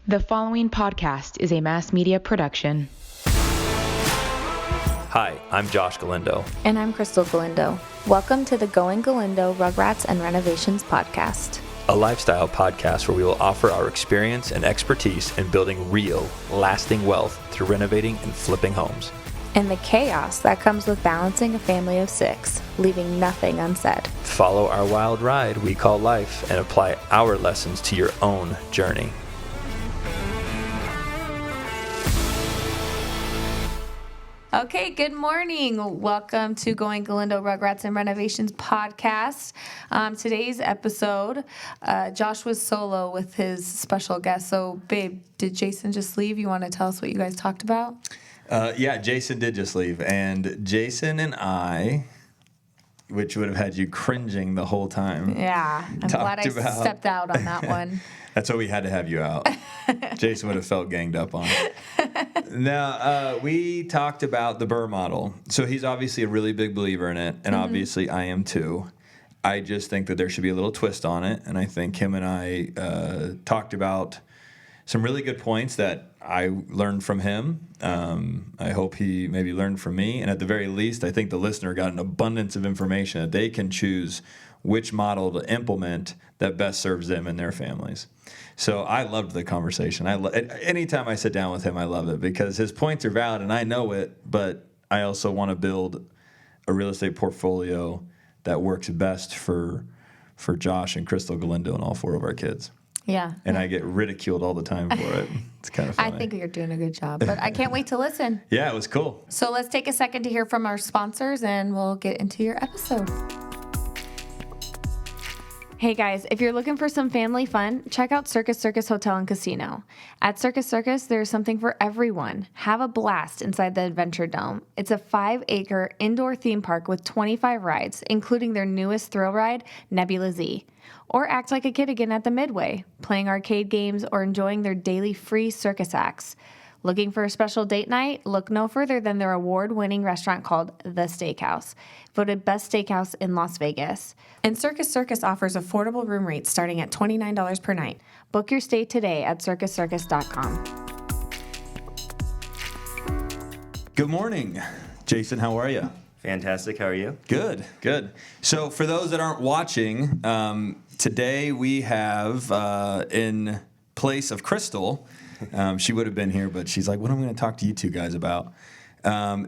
The following podcast is a mass media production. Hi, I'm Josh Galindo. And I'm Crystal Galindo. Welcome to the Going Galindo Rugrats and Renovations podcast. A lifestyle podcast where we will offer our experience and expertise in building real, lasting wealth through renovating and flipping homes. And the chaos that comes with balancing a family of 6, leaving nothing unsaid. Follow our wild ride we call life and apply our lessons to your own journey. Okay, good morning. Welcome to Going Galindo Rugrats and Renovations podcast. Today's episode, Josh was solo with his special guest. So, babe, did Jason just leave? You want to tell us what you guys talked about? Yeah, Jason did just leave. And Jason and I, which would have had you cringing the whole time. Yeah, I'm glad I stepped out on that one. That's why we had to have you out. Jason would have felt ganged up on. Now, we talked about the BRRRR Model. So he's obviously a really big believer in it, and obviously I am too. I just think that there should be a little twist on it, and I think him and I talked about some really good points that I learned from him. I hope he maybe learned from me, and at the very least, I think the listener got an abundance of information that they can choose which model to implement that best serves them and their families. So I loved the conversation. Anytime I sit down with him, I love it because his points are valid and I know it, but I also want to build a real estate portfolio that works best for Josh and Crystal Galindo and all 4 of our kids. Yeah. And I get ridiculed all the time for it. It's kind of funny. I think you're doing a good job, but I can't wait to listen. Yeah, it was cool. So let's take a second to hear from our sponsors and we'll get into your episode. Hey guys, if you're looking for some family fun, check out Circus Hotel and Casino. At Circus, there's something for everyone. Have a blast inside the Adventure Dome. It's a 5-acre indoor theme park with 25 rides, including their newest thrill ride, Nebula Z. Or act like a kid again at the Midway, playing arcade games or enjoying their daily free circus acts. Looking for a special date night? Look no further than their award-winning restaurant called The Steakhouse, voted best steakhouse in Las Vegas. And Circus offers affordable room rates starting at $29 per night. Book your stay today at circuscircus.com. Good morning. Jason, how are you? Fantastic. How are you? Good. So for those that aren't watching, today we have in place of Crystal, she would have been here, but she's like, what am I going to talk to you two guys about?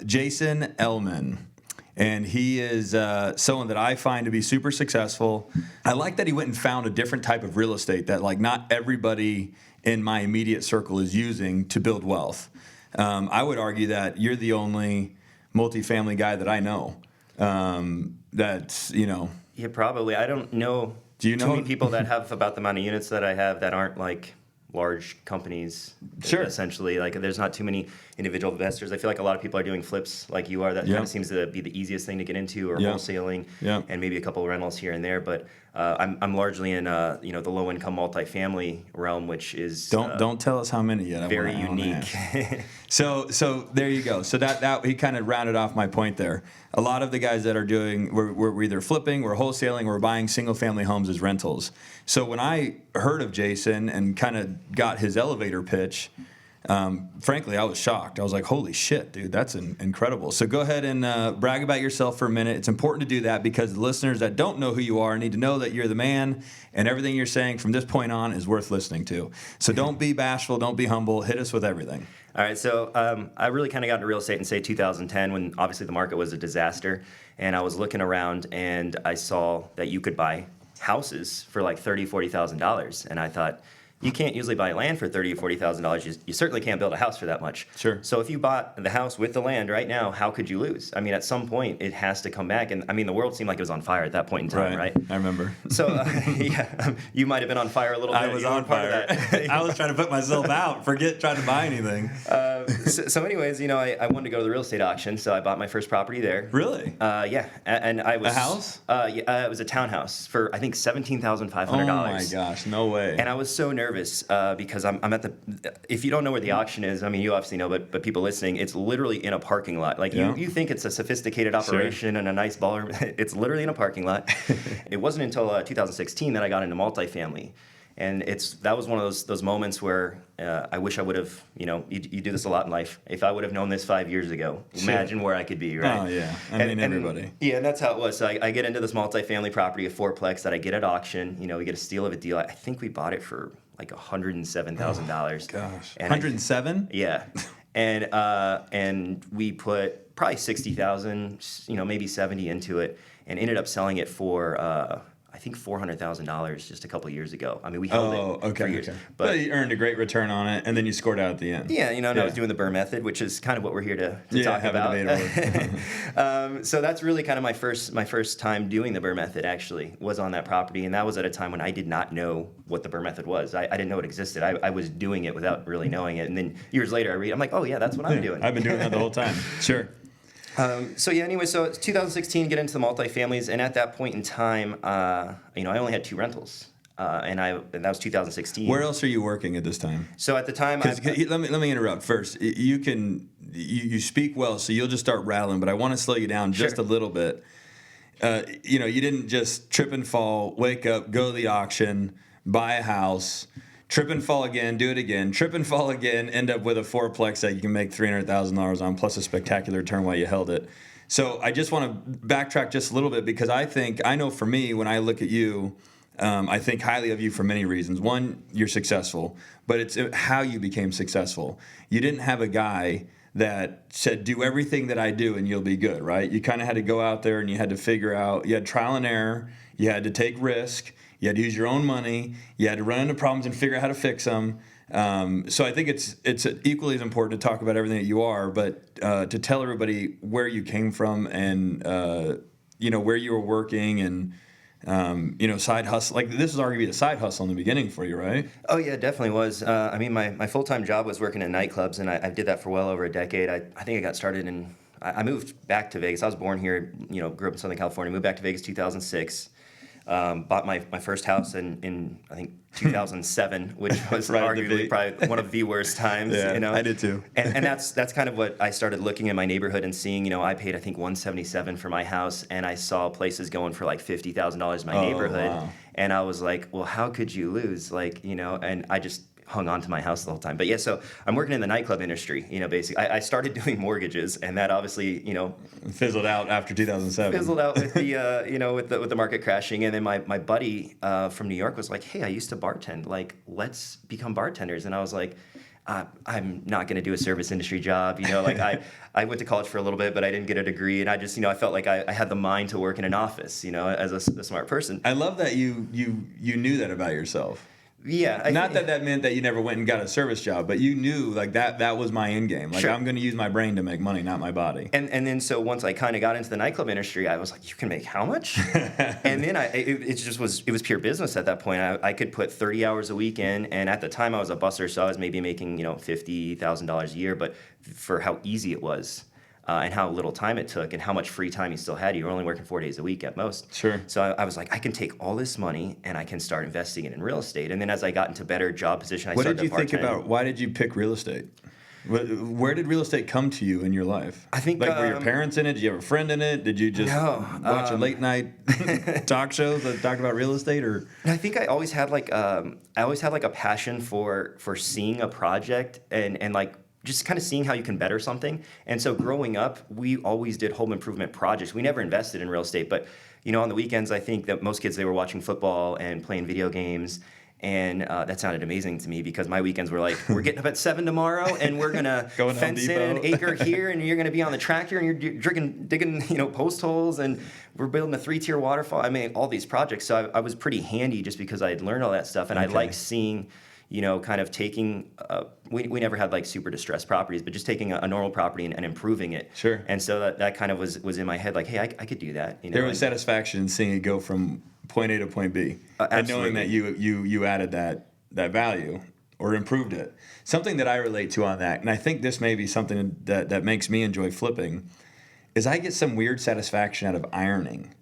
Jason Elleman. And he is someone that I find to be super successful. I like that he went and found a different type of real estate that like not everybody in my immediate circle is using to build wealth. I would argue that you're the only multifamily guy that I know. That's, Yeah, probably. I don't know too many people that have about the amount of units that I have that aren't like large companies. Sure. Essentially, like there's not too many individual investors. I feel like a lot of people are doing flips like you are. That kind of seems to be the easiest thing to get into, or wholesaling, and maybe a couple of rentals here and there. But I'm largely in the low income multifamily realm, which is don't tell us how many yet. Very unique. So there you go. So that he kind of rounded off my point there. A lot of the guys that are doing, we're either flipping, we're wholesaling, we're buying single family homes as rentals. So when I heard of Jason and kind of got his elevator pitch, frankly, I was shocked. I was like, holy shit, dude, that's incredible. So go ahead and brag about yourself for a minute. It's important to do that because the listeners that don't know who you are need to know that you're the man, and everything you're saying from this point on is worth listening to. So don't be bashful, don't be humble. Hit us with everything. All right, so I really kind of got into real estate in, say, 2010 when obviously the market was a disaster. And I was looking around and I saw that you could buy houses for like $30,000, $40,000. And I thought, you can't usually buy land for $30,000 or $40,000. You certainly can't build a house for that much. Sure. So if you bought the house with the land right now, how could you lose? I mean, at some point, it has to come back. And I mean, the world seemed like it was on fire at that point in time, right? I remember. So, you might have been on fire a little bit. I was on fire. I was trying to put myself out. Forget trying to buy anything. So anyways, I wanted to go to the real estate auction, so I bought my first property there. Really? Yeah. And I was... A house? Yeah, it was a townhouse for, I think, $17,500. Oh, my gosh. No way. And I was so nervous because I'm at the... If you don't know where the auction is, I mean, you obviously know, but people listening, it's literally in a parking lot. Like, you think it's a sophisticated operation and a nice ballroom. It's literally in a parking lot. It wasn't until 2016 that I got into multifamily. And that was one of those moments where I wish I would have, you do this a lot in life. If I would have known this 5 years ago, imagine where I could be, right? Oh, yeah. I mean, everybody. And that's how it was. So I get into this multifamily property, a fourplex that I get at auction. We get a steal of a deal. I think we bought it for like $107,000. Gosh. 107? Yeah. And we put probably 60,000, maybe 70 into it, and ended up selling it for I think $400,000 just a couple of years ago. I mean, we held it for years. Okay. But you earned a great return on it, and then you scored out at the end. Yeah, and I was doing the BRRRR method, which is kind of what we're here to talk about. A debate so that's really kind of my first time doing the BRRRR method. Actually, was on that property, and that was at a time when I did not know what the BRRRR method was. I didn't know it existed. I was doing it without really knowing it, and then years later I read, I'm like, oh yeah, that's what I'm doing. I've been doing that the whole time. Sure. So it's 2016, get into the multifamilies, and at that point in time, I only had 2 rentals, and that was 2016. Where else are you working at this time? So at the time, let me interrupt first. You speak well, so you'll just start rattling, but I want to slow you down just a little bit. You didn't just trip and fall, wake up, go to the auction, buy a house, trip and fall again, do it again, trip and fall again, end up with a fourplex that you can make $300,000 on, plus a spectacular return while you held it. So I just want to backtrack just a little bit, because I know for me, when I look at you, I think highly of you for many reasons. One, you're successful, but it's how you became successful. You didn't have a guy that said, do everything that I do and you'll be good, right? You kind of had to go out there and you had to figure out, you had trial and error, you had to take risk, you had to use your own money, you had to run into problems and figure out how to fix them. So I think it's equally as important to talk about everything that you are, but to tell everybody where you came from and where you were working and side hustle. Like, this was arguably a side hustle in the beginning for you, right? Oh yeah, it definitely was. I mean, my full-time job was working in nightclubs, and I did that for well over a decade. I think I got started I moved back to Vegas. I was born here, grew up in Southern California, moved back to Vegas 2006. Bought my first house in I think 2007, which was arguably probably one of the worst times. I did too. and that's kind of what I started looking in my neighborhood and seeing. I paid I think $177 for my house, and I saw places going for like $50,000 in my neighborhood, and I was like, well, how could you lose? And I just hung on to my house the whole time. But yeah, so I'm working in the nightclub industry, basically. I started doing mortgages, and that obviously, fizzled out after 2007. Fizzled out with the, with the market crashing. And then my buddy from New York was like, hey, I used to bartend. Like, let's become bartenders. And I was like, I'm not going to do a service industry job. I went to college for a little bit, but I didn't get a degree. And I just, I felt like I had the mind to work in an office, as a smart person. I love that you knew that about yourself. Yeah. Not that meant that you never went and got a service job, but you knew like that was my end game. Like, sure. I'm going to use my brain to make money, not my body. And then so once I kind of got into the nightclub industry, I was like, you can make how much? And then it was pure business at that point. I could put 30 hours a week in, and at the time I was a busser, so I was maybe making $50,000 a year, but for how easy it was. And how little time it took and how much free time you still had. You were only working 4 days a week at most. Sure. So I was like, I can take all this money and I can start investing it in real estate. And then as I got into better job position, I started to What did you think about, why did you pick real estate? Where did real estate come to you in your life? I think were your parents in it? Did you have a friend in it? Did you just watch a late night talk shows that talked about real estate? Or I think I always had a passion for seeing a project and like just kind of seeing how you can better something. And so growing up, we always did home improvement projects. We never invested in real estate, but on the weekends, I think that most kids, they were watching football and playing video games. And that sounded amazing to me, because my weekends were like, we're getting up at 7 tomorrow and we're going to fence in an acre here, and you're going to be on the tractor and you're digging post holes, and we're building a 3-tier waterfall. I mean, all these projects. So I was pretty handy just because I had learned all that stuff, and I liked seeing kind of taking, we never had like super distressed properties, but just taking a normal property and improving it. Sure. And so that kind of was in my head, like, hey, I could do that. There was satisfaction in seeing it go from point A to point B. And knowing that you added that value or improved it. Something that I relate to on that, and I think this may be something that makes me enjoy flipping, is I get some weird satisfaction out of ironing.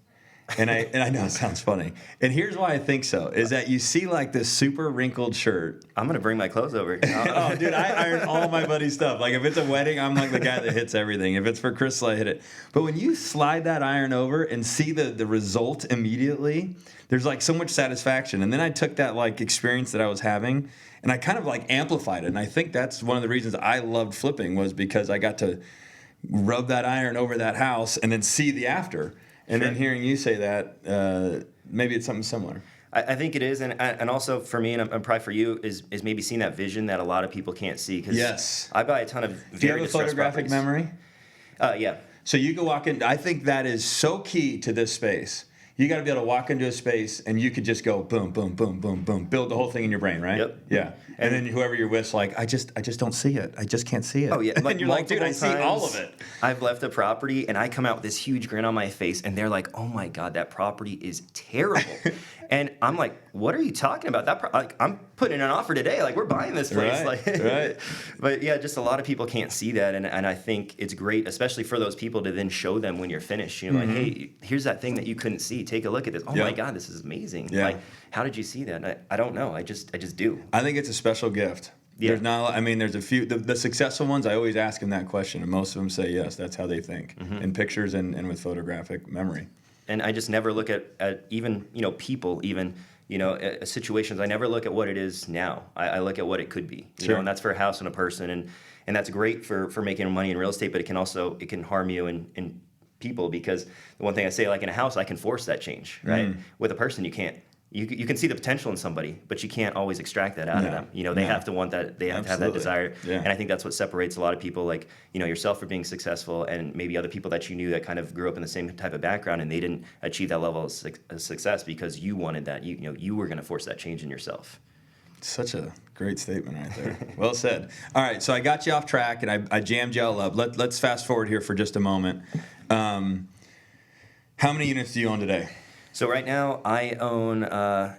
And I know it sounds funny. And here's why I think so, is that you see like this super wrinkled shirt. I'm going to bring my clothes over. Oh, dude, I iron all my buddy's stuff. Like, if it's a wedding, I'm like the guy that hits everything. If it's for Crystal, I hit it. But when you slide that iron over and see the result immediately, there's like so much satisfaction. And then I took that like experience that I was having and I kind of like amplified it. And I think that's one of the reasons I loved flipping was because I got to rub that iron over that house and then see the after. And then hearing you say that, maybe it's something similar. I think it is, and also for me, and I'm probably for you, is maybe seeing that vision that a lot of people can't see. Cause yes. I buy a ton of Do you very have a distressed photographic properties. memory? Yeah. So you can walk in. I think that is so key to this space. You got to be able to walk into a space and you could just go boom, boom, boom, boom, boom, build the whole thing in your brain, right? Yep. Yeah. And then whoever you're with's like, I just don't see it. I just can't see it. Oh yeah. And you're like, dude, I see all of it. I've left a property and I come out with this huge grin on my face and they're like, oh my God, that property is terrible. And I'm like, what are you talking about? Like, I'm putting in an offer today. Like, we're buying this place. Right, like, right. But yeah, just a lot of people can't see that. And I think it's great, especially for those people to then show them when you're finished. You know, like, hey, here's that thing that you couldn't see. Take a look at this. Oh my God, this is amazing. Yeah. Like, how did you see that? And I don't know. I just do. I think it's a special gift. Yeah. There's not. I mean, there's a few. The successful ones, I always ask them that question, and most of them say yes. That's how they think in pictures and with photographic memory. And I just never look at even, people, even, situations. I never look at what it is now. I look at what it could be, you know, and that's for a house and a person. And that's great for making money in real estate, but it can harm you in people, because the one thing I say, like in a house, I can force that change, right? With a person, you can't. You can see the potential in somebody, but you can't always extract that out of them. They have to want that. They have to have that desire. Yeah. And I think that's what separates a lot of people, like, yourself for being successful, and maybe other people that you knew that kind of grew up in the same type of background and they didn't achieve that level of success because you wanted that. You were going to force that change in yourself. Such a great statement right there. Well said. All right, so I got you off track and I jammed you all up. Let's fast forward here for just a moment. How many units do you own today? So right now I own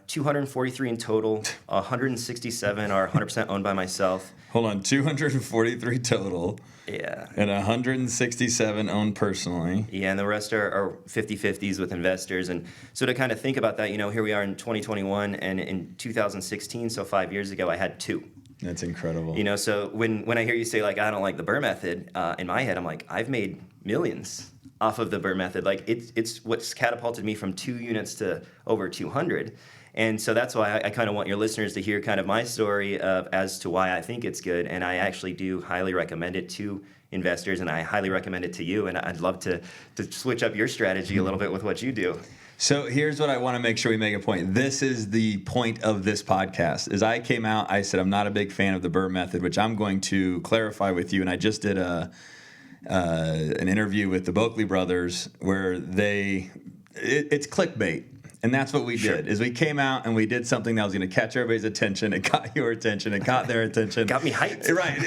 243 in total. 167 are 100% owned by myself. Hold on, 243 total. Yeah. And 167 owned personally. Yeah, and the rest are 50-50s with investors. And so to kind of think about that, here we are in 2021, and in 2016, so 5 years ago, I had 2. That's incredible. So when I hear you say, like, I don't like the BRRRR method, in my head, I'm like, I've made millions off of the BRRRR method. Like, it's what's catapulted me from 2 units to over 200. And so that's why I kind of want your listeners to hear kind of my story as to why I think it's good. And I actually do highly recommend it to investors, and I highly recommend it to you. And I'd love to switch up your strategy a little bit with what you do. So here's what I want to make sure we make a point. This is the point of this podcast. As I came out, I said I'm not a big fan of the BRRRR method, which I'm going to clarify with you. And I just did an interview with the Boakley brothers where it's clickbait. And that's what we did, is we came out and we did something that was going to catch everybody's attention. It caught your attention. It caught their attention. Got me hyped. Right.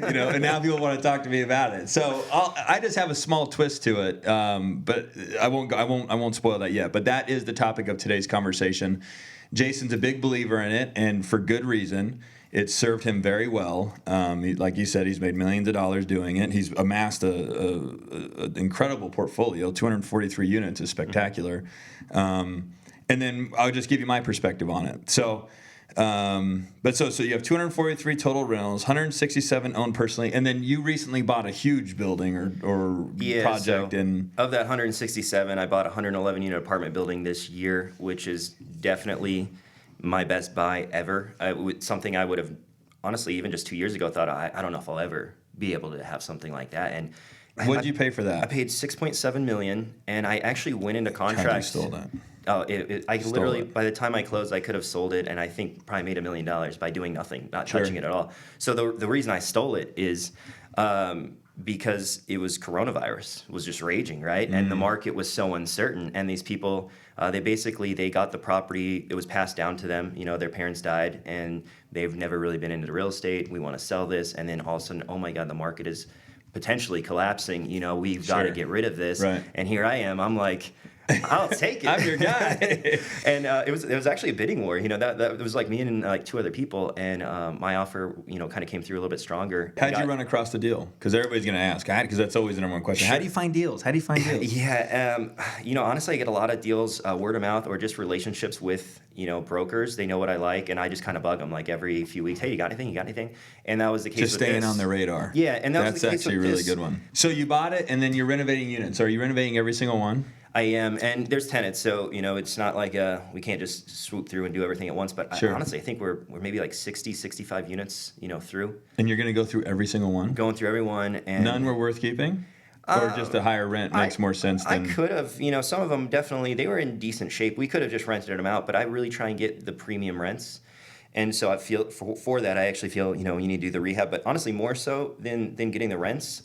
And now people want to talk to me about it. So I just have a small twist to it, but I won't spoil that yet. But that is the topic of today's conversation. Jason's a big believer in it, and for good reason. It's served him very well. Like you said, he's made millions of dollars doing it. He's amassed an incredible portfolio. 243 units is spectacular. And then I'll just give you my perspective on it. So you have 243 total rentals, 167 owned personally, and then you recently bought a huge building or project. Of that 167, I bought a 111 unit apartment building this year, which is definitely my best buy ever. Something I would have, honestly, even just 2 years ago, thought I don't know if I'll ever be able to have something like that. And what did you pay for that? I paid $6.7 million, and I actually went into contract. How did you stole that? By the time I closed, I could have sold it, and I think probably made $1 million by doing nothing, not touching it at all. So the reason I stole it is because it was coronavirus was just raging, right? And the market was so uncertain, and these people, they got the property. It was passed down to them. Their parents died, and they've never really been into real estate. We want to sell this, and then all of a sudden, oh my God, the market is potentially collapsing. We've got to get rid of this. Right. And here I am. I'm like, I'll take it. I'm your guy. And it was actually a bidding war. That it was like me and like 2 other people, and my offer, kind of came through a little bit stronger. How'd you run across the deal? Because everybody's going to ask. Because that's always the number one question. Sure. How do you find deals? Yeah. Honestly, I get a lot of deals word of mouth or just relationships with brokers. They know what I like, and I just kind of bug them like every few weeks. Hey, you got anything? You got anything? And that was the case. Just staying on the radar. Yeah, and that's actually a really good one. So you bought it, and then you're renovating units. Are you renovating every single one? I am, and there's tenants, so it's not like we can't just swoop through and do everything at once. But Sure. honestly, I think we're maybe like 60, 65 units, through. And you're going to go through every single one? Going through every one, and none were worth keeping, or just a higher rent makes more sense than. I could have, some of them definitely they were in decent shape. We could have just rented them out, but I really try and get the premium rents. And so I feel for that, I actually feel, you need to do the rehab. But honestly, more so than getting the rents,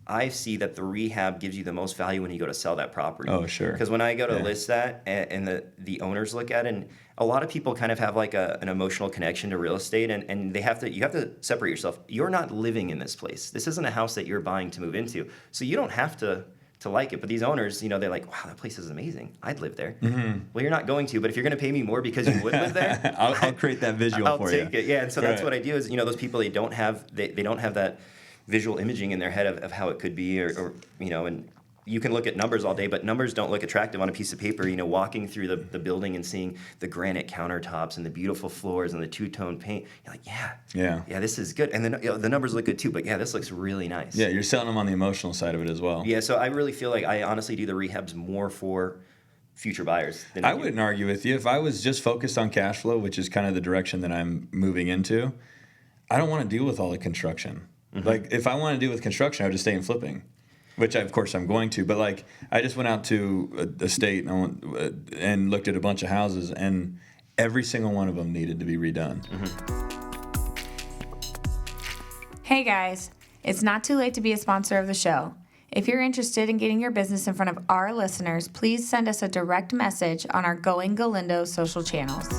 I see that the rehab gives you the most value when you go to sell that property. Oh, sure. Because when I go to list that and the owners look at it, and a lot of people kind of have like an emotional connection to real estate, and you have to separate yourself. You're not living in this place. This isn't a house that you're buying to move into. So you don't have to like it. But these owners, they're like, wow, that place is amazing. I'd live there. Mm-hmm. Well, you're not going to, but if you're going to pay me more because you would live there, I'll create that visual for you. I'll take it. Yeah, and so that's what I do is, those people, they don't have that visual imaging in their head of how it could be, or and you can look at numbers all day, but numbers don't look attractive on a piece of paper. Walking through the building and seeing the granite countertops and the beautiful floors and the two-tone paint, you're like, yeah, this is good. And then the numbers look good too, but this looks really nice. Yeah, you're selling them on the emotional side of it as well. Yeah, so I really feel like I honestly do the rehabs more for future buyers than I wouldn't argue with you. If I was just focused on cash flow, which is kind of the direction that I'm moving into, I don't want to deal with all the construction. Mm-hmm. Like, if I want to deal with construction, I would just stay in flipping. Which, of course, I'm going to. But, like, I just went out to a state and looked at a bunch of houses, and every single one of them needed to be redone. Mm-hmm. Hey, guys. It's not too late to be a sponsor of the show. If you're interested in getting your business in front of our listeners, please send us a direct message on our Going Galindo social channels.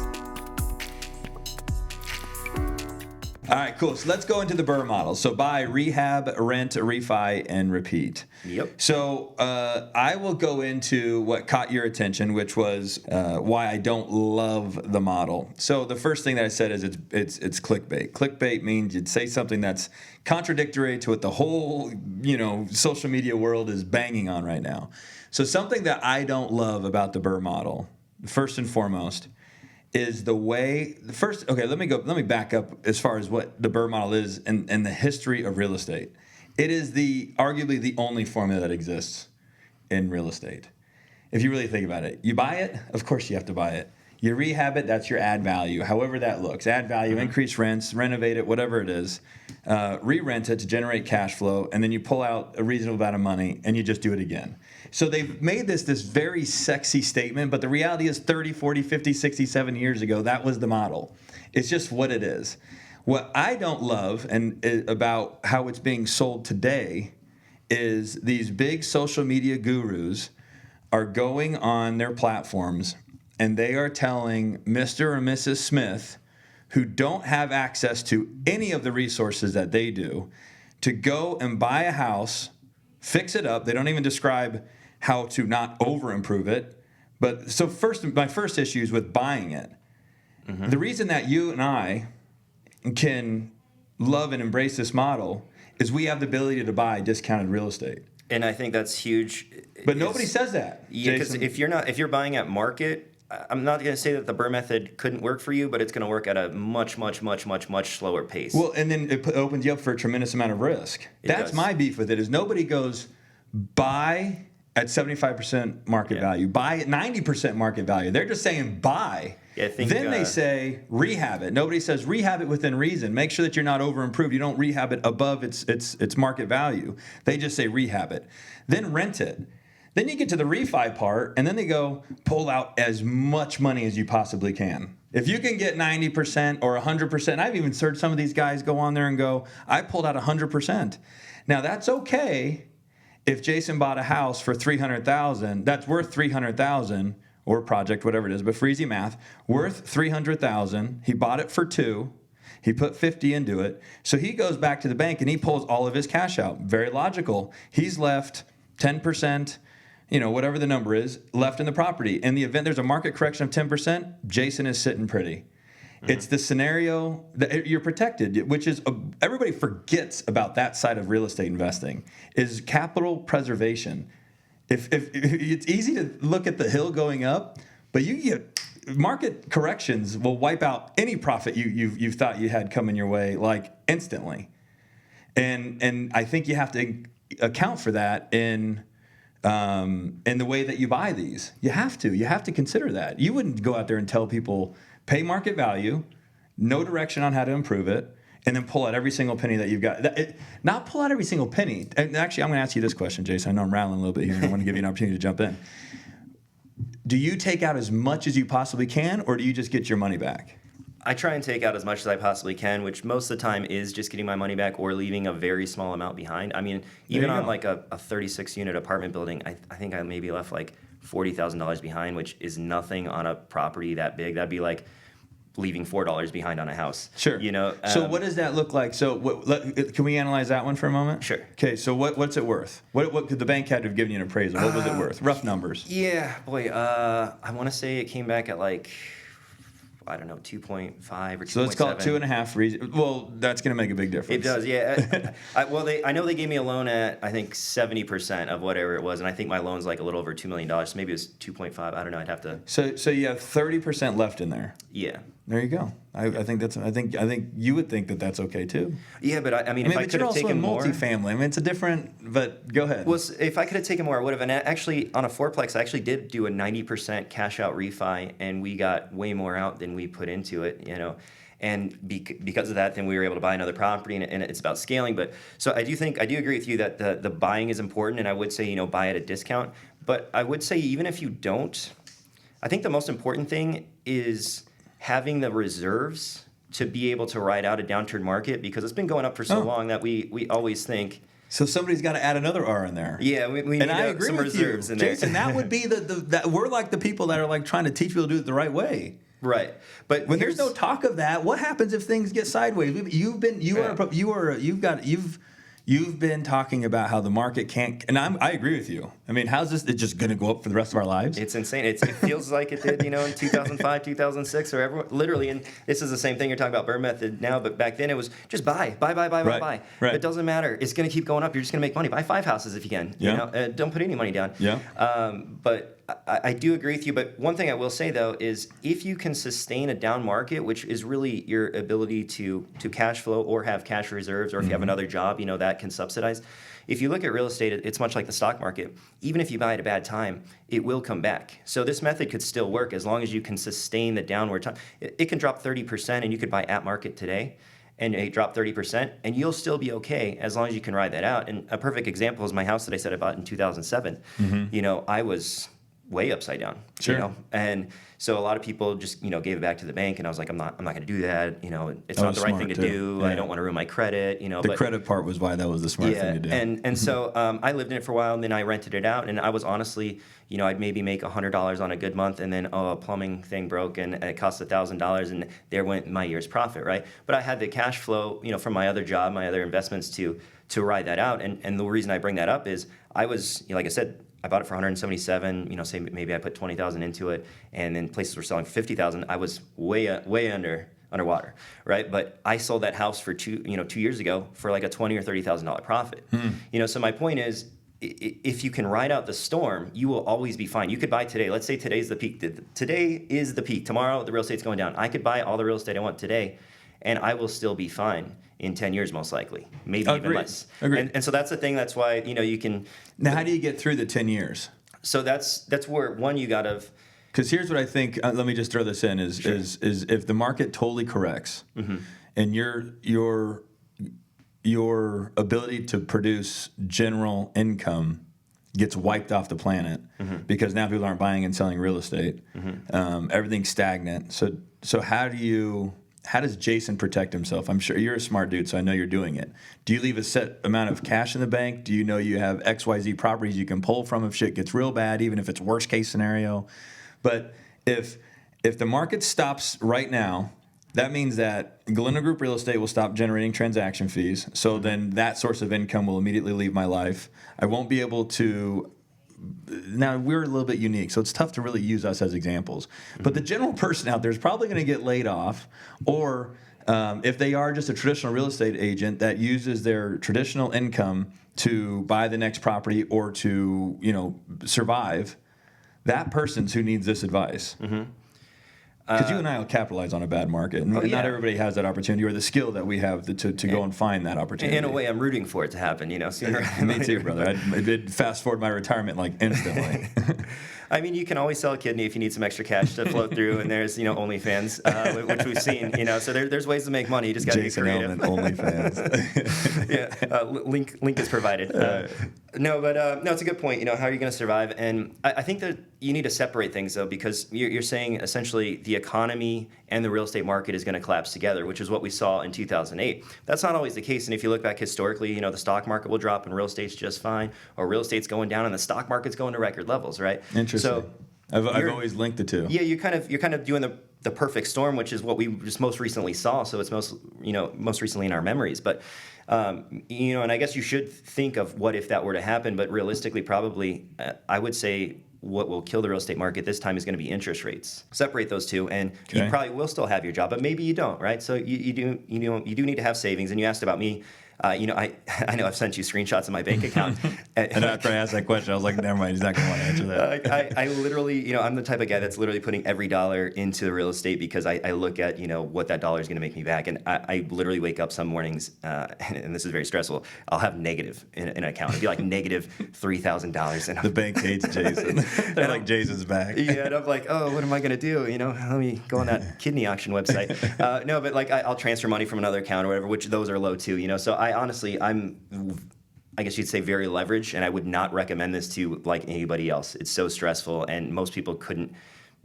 All right, cool. So let's go into the BRRRR model. So buy, rehab, rent, refi, and repeat. Yep. So I will go into what caught your attention, which was why I don't love the model. So the first thing that I said is it's clickbait. Clickbait means you'd say something that's contradictory to what the whole social media world is banging on right now. So something that I don't love about the BRRRR model, first and foremost, is the way let me back up as far as what the BRRRR model is and the history of real estate. It is arguably the only formula that exists in real estate. If you really think about it, you buy it, of course you have to buy it. You rehab it, that's your add value, however that looks. Add value, increase rents, renovate it, whatever it is. Re-rent it to generate cash flow, and then you pull out a reasonable amount of money and you just do it again. So they've made this very sexy statement, but the reality is 30, 40, 50, 60, 70 years ago, that was the model. It's just what it is. What I don't love about how it's being sold today is these big social media gurus are going on their platforms and they are telling Mr. or Mrs. Smith, who don't have access to any of the resources that they do, to go and buy a house, fix it up. They don't even describe how to not over-improve it. But so my first issue is with buying it. Mm-hmm. The reason that you and I can love and embrace this model is we have the ability to buy discounted real estate. And I think that's huge. But nobody says that. Yeah, because if you're buying at market, I'm not going to say that the BRRRR method couldn't work for you, but it's going to work at a much slower pace. Well, and then it opens you up for a tremendous amount of risk. That's my beef with it, is nobody goes buy at 75% market value, buy at 90% market value. They're just saying buy. Yeah, I think, then they say rehab it. Nobody says rehab it within reason. Make sure that you're not over-improved. You don't rehab it above its market value. They just say rehab it. Then rent it. Then you get to the refi part, and then they go pull out as much money as you possibly can. If you can get 90% or 100%, I've even heard some of these guys go on there and go, I pulled out 100%. Now, that's okay if Jason bought a house for $300,000, that's worth $300,000, or project, whatever it is, but for easy math, worth $300,000. He bought it for $2 million. He put $50 into it. So he goes back to the bank and he pulls all of his cash out. Very logical. He's left 10%, whatever the number is, left in the property. In the event there's a market correction of 10%, Jason is sitting pretty. Mm-hmm. It's the scenario that you're protected, which is everybody forgets about that side of real estate investing, is capital preservation. If it's easy to look at the hill going up, but you get market corrections will wipe out any profit you thought you had coming your way like instantly, and I think you have to account for that in in the way that you buy these. You have to consider that. You wouldn't go out there and tell people, pay market value, no direction on how to improve it, and then pull out every single penny that you've got. Not pull out every single penny. And actually, I'm going to ask you this question, Jason. I know I'm rattling a little bit here, and I want to give you an opportunity to jump in. Do you take out as much as you possibly can, or do you just get your money back? I try and take out as much as I possibly can, which most of the time is just getting my money back or leaving a very small amount behind. I mean, even on like a 36-unit apartment building, I think I maybe left like $40,000 behind, which is nothing on a property that big. That'd be like leaving $4 behind on a house. Sure. You know. So what does that look like? So can we analyze that one for a moment? Sure. Okay. So what's it worth? What could the bank had to have given you an appraisal? What was it worth? Rough numbers. Yeah, boy. I want to say it came back at like, I don't know, 2.5 or 2.7. So let's call it 2.5. Well, that's going to make a big difference. It does, yeah. I know they gave me a loan at, I think, 70% of whatever it was, and I think my loan's like a little over $2 million, so maybe it was 2.5. I don't know. I'd have to. So you have 30% left in there. Yeah. There you go. I think you would think that that's okay too. Yeah, but I mean, if I could have taken more. But you're also in multifamily. I mean, it's a different. But go ahead. Well, if I could have taken more, I would have. And actually, on a fourplex, I actually did do a 90% cash out refi, and we got way more out than we put into it. You know, and because of that, then we were able to buy another property, and it's about scaling. But so I do agree with you that the buying is important, and I would say buy at a discount. But I would say even if you don't, I think the most important thing is having the reserves to be able to ride out a downturn market, because it's been going up for so long that we always think. So somebody's got to add another R in there. Yeah, we need some reserves in there. Jason, that would be that we're like the people that are like trying to teach people to do it the right way. Right, but when there's no talk of that, what happens if things get sideways? You've been talking about how the market can't, and I agree with you. I mean, how's this? It's just going to go up for the rest of our lives? It's insane. It feels like it did, in 2005, 2006, or everyone, literally. And this is the same thing you're talking about BRRRR method now, but back then it was just buy. Right. It doesn't matter. It's going to keep going up. You're just going to make money. Buy 5 houses if you can. Yeah. Don't put any money down. Yeah. But I do agree with you. But one thing I will say though is if you can sustain a down market, which is really your ability to cash flow or have cash reserves, or if you have another job, that can subsidize. If you look at real estate, it's much like the stock market. Even if you buy at a bad time, it will come back. So this method could still work as long as you can sustain the downward time. It can drop 30%, and you could buy at market today, and it drop 30%, and you'll still be okay as long as you can ride that out. And a perfect example is my house that I said I bought in 2007. I was way upside down. Sure. And so a lot of people just gave it back to the bank, and I was like, I'm not going to do that. It's not the right thing to do. Yeah. I don't want to ruin my credit. The credit part was why that was the smart thing to do. And so I lived in it for a while, and then I rented it out, and I was honestly, I'd maybe make $100 on a good month, and then a plumbing thing broke, and it cost $1,000, and there went my year's profit, right? But I had the cash flow, from my other job, my other investments to ride that out. And the reason I bring that up is I was, like I said, I bought it for 177. Say maybe I put 20,000 into it, and then places were selling for 50,000. I was way underwater, right? But I sold that house for 2 years ago for like a $20,000 or $30,000 profit. So my point is, if you can ride out the storm, you will always be fine. You could buy today. Let's say today's the peak. Today is the peak. Tomorrow the real estate's going down. I could buy all the real estate I want today, and I will still be fine in 10 years, most likely, maybe even less. Agreed. And so that's the thing. That's why you can. Now, how do you get through the 10 years? So that's where you got to. Because here's what I think. Let me just throw this in: is if the market totally corrects, and your ability to produce general income gets wiped off the planet because now people aren't buying and selling real estate. Everything's stagnant. So how does Jason protect himself? I'm sure you're a smart dude, so I know you're doing it. Do you leave a set amount of cash in the bank? Do you know you have XYZ properties you can pull from if shit gets real bad, even if it's worst case scenario? But if the market stops right now, that means that Galena Group Real Estate will stop generating transaction fees. So then that source of income will immediately leave my life. I won't be able to. Now, we're a little bit unique, so it's tough to really use us as examples. But the general person out there is probably going to get laid off, or if they are just a traditional real estate agent that uses their traditional income to buy the next property or to survive, that person's who needs this advice. Because you and I will capitalize on a bad market, and not everybody has that opportunity or the skill that we have to go and find that opportunity. In a way, I'm rooting for it to happen, sooner. Me too, brother. I'd fast forward my retirement like instantly. I mean, you can always sell a kidney if you need some extra cash to float through, and there's OnlyFans, which we've seen. So there's ways to make money. You just got to be creative. Jason Elleman, OnlyFans. Link is provided. No, it's a good point. How are you going to survive? And I think that you need to separate things though, because you're saying essentially the economy and the real estate market is going to collapse together, which is what we saw in 2008. That's not always the case. And if you look back historically, the stock market will drop and real estate's just fine, or real estate's going down and the stock market's going to record levels, right? Interesting. So I've always linked the two. Yeah, you're kind of doing the perfect storm, which is what we just most recently saw. So it's most recently in our memories. But and I guess you should think of what if that were to happen. But realistically, probably I would say what will kill the real estate market this time is going to be interest rates. Separate those two, and you probably will still have your job, but maybe you don't, right? So you do need to have savings. And you asked about me. I know I've sent you screenshots of my bank account. And after I asked that question, I was like, never mind, he's not going to want to answer that. I literally, I'm the type of guy that's literally putting every dollar into real estate because I look at, what that dollar is going to make me back. And I literally wake up some mornings, and this is very stressful, I'll have negative in an account. It'd be like negative $3,000. The bank hates Jason. They're like, Jason's back. Yeah, and I'm like, oh, what am I going to do? Let me go on that kidney auction website. No, but like I'll transfer money from another account or whatever, which those are low too, So I guess you'd say very leveraged, and I would not recommend this to like anybody else. It's so stressful, and most people couldn't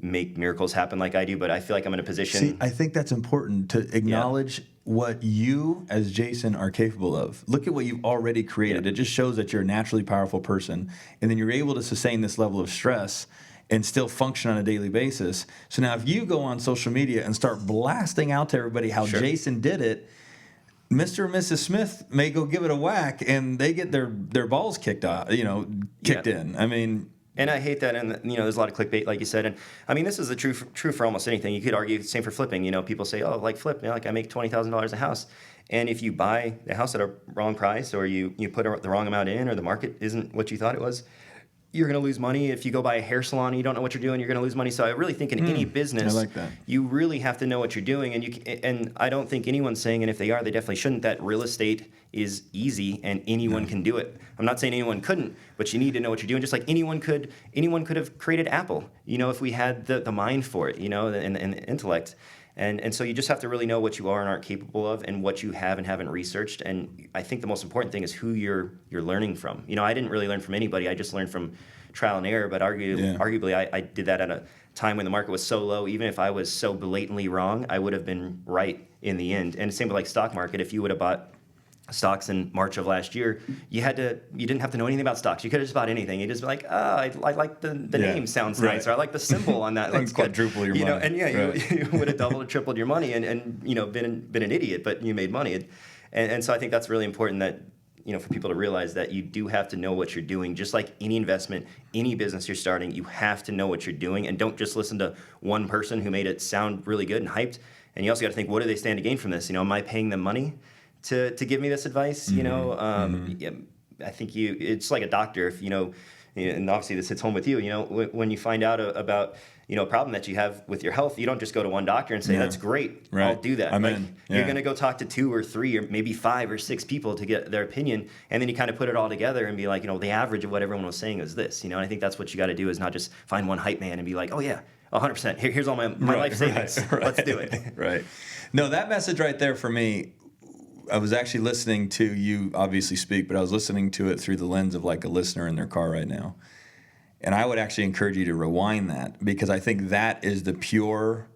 make miracles happen like I do, but I feel like I'm in a position. See, I think that's important to acknowledge what you as Jason are capable of. Look at what you've already created. It just shows that you're a naturally powerful person, and then you're able to sustain this level of stress and still function on a daily basis. So now if you go on social media and start blasting out to everybody how Jason did it, Mr. and Mrs. Smith may go give it a whack, and they get their balls kicked out, kicked in. I mean, and I hate that. And there's a lot of clickbait, like you said. And I mean, this is the true for almost anything. You could argue the same for flipping. People say, oh, like flip, like I make $20,000 a house, and if you buy the house at a wrong price, or you put the wrong amount in, or the market isn't what you thought it was, you're going to lose money. If you go buy a hair salon and you don't know what you're doing, you're going to lose money. So I really think in any business, I like that. You really have to know what you're doing. And I don't think anyone's saying, and if they are, they definitely shouldn't, that real estate is easy and anyone can do it. I'm not saying anyone couldn't, but you need to know what you're doing. Just like anyone could have created Apple, if we had the mind for it, and the intellect. And so you just have to really know what you are and aren't capable of, and what you have and haven't researched. And I think the most important thing is who you're learning from. I didn't really learn from anybody. I just learned from trial and error. But arguably, I did that at a time when the market was so low. Even if I was so blatantly wrong, I would have been right in the end. And the same with like stock market. If you would have bought stocks in March of last year, you didn't have to know anything about stocks. You could have just bought anything. You just be like, I like the name sounds nice, or I like the symbol on that. That's quadruple your money. And you would have doubled or tripled your money and been an idiot, but you made money. And so I think that's really important that for people to realize that you do have to know what you're doing. Just like any investment, any business you're starting, you have to know what you're doing, and don't just listen to one person who made it sound really good and hyped. And you also got to think, what do they stand to gain from this? Am I paying them money to give me this advice? I think it's like a doctor. If and obviously this hits home with you. When you find out about a problem that you have with your health, you don't just go to one doctor and say, that's great, I'll do that. You're going to go talk to 2 or 3 or maybe 5 or 6 people to get their opinion, and then you kind of put it all together and be like, the average of what everyone was saying is this. And I think that's what you got to do, is not just find one hype man and be like, oh yeah, 100%. Here's all my life savings. Let's do it. Right. No, that message right there for me, I was actually listening to you obviously speak, but I was listening to it through the lens of like a listener in their car right now. And I would actually encourage you to rewind that, because I think that is the pure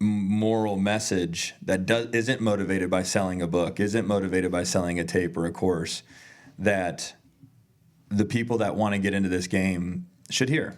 moral message that isn't motivated by selling a book, isn't motivated by selling a tape or a course, that the people that want to get into this game should hear.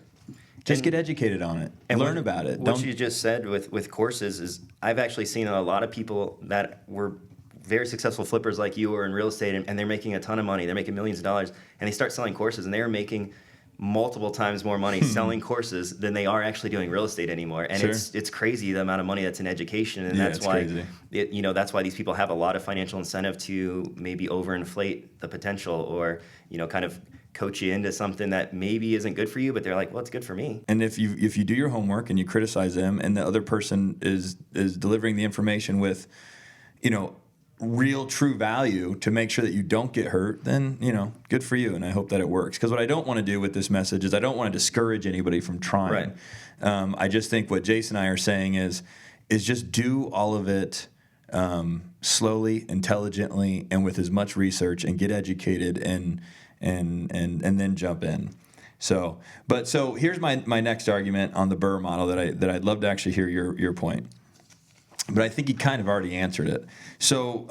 Just get educated on it and learn about it. What you just said with courses is, I've actually seen a lot of people that were very successful flippers like you or in real estate, and they're making a ton of money. They're making millions of dollars, and they start selling courses, and they're making multiple times more money selling courses than they are actually doing real estate anymore. And it's crazy the amount of money that's in education, and that's why that's why these people have a lot of financial incentive to maybe overinflate the potential, or kind of coach you into something that maybe isn't good for you, but they're like, well, it's good for me. And if you do your homework and you criticize them, and the other person is delivering the information with, real true value to make sure that you don't get hurt, then, good for you. And I hope that it works. Because what I don't want to do with this message is I don't want to discourage anybody from trying. Right. I just think what Jason and I are saying is just do all of it slowly, intelligently, and with as much research, and get educated and then jump in. So here's my next argument on the BRRRR model that I'd love to actually hear your point. But I think you kind of already answered it. So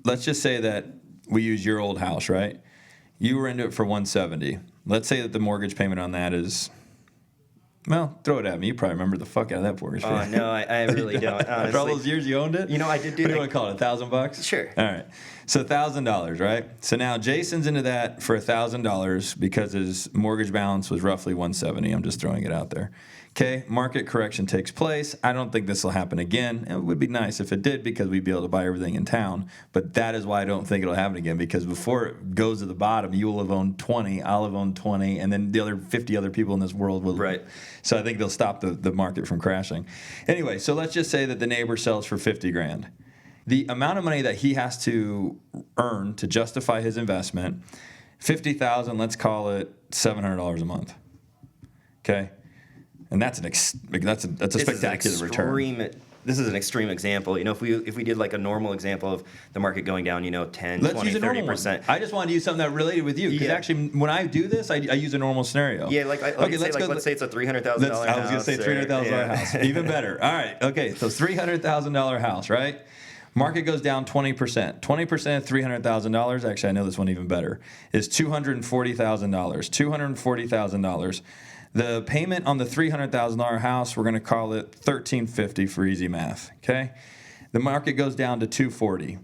let's just say that we use your old house, right? You were into it for $170. Let's say that the mortgage payment on that is, well, throw it at me. You probably remember the fuck out of that mortgage payment. Oh, no, I really don't. Honestly. After all those years you owned it? I did do What do you want to call it, $1,000? Sure. All right. So $1,000, right? So now Jason's into that for $1,000 because his mortgage balance was roughly $170. I'm just throwing it out there. Okay, market correction takes place. I don't think this will happen again. It would be nice if it did because we'd be able to buy everything in town. But that is why I don't think it'll happen again, because before it goes to the bottom, you will have owned 20, I'll have owned 20, and then the other 50 other people in this world will. Right. So I think they'll stop the market from crashing. Anyway, so let's just say that the neighbor sells for $50,000. The amount of money that he has to earn to justify his investment, $50,000, let's call it $700 a month. Okay? And that's a spectacular return. This is an extreme example. If we did like a normal example of the market going down, 10, Let's 20, use a 30%. I just wanted to use something that related with you. Because actually, when I do this, I use a normal scenario. Yeah, let's say it's a $300,000 house. I was going to say $300,000 house. Even better. All right. Okay, so $300,000 house, right? Market goes down 20%. 20% of $300,000, actually I know this one even better, is $240,000. $240,000. The payment on the $300,000 house, we're going to call it $1,350 for easy math, okay? The market goes down to $240,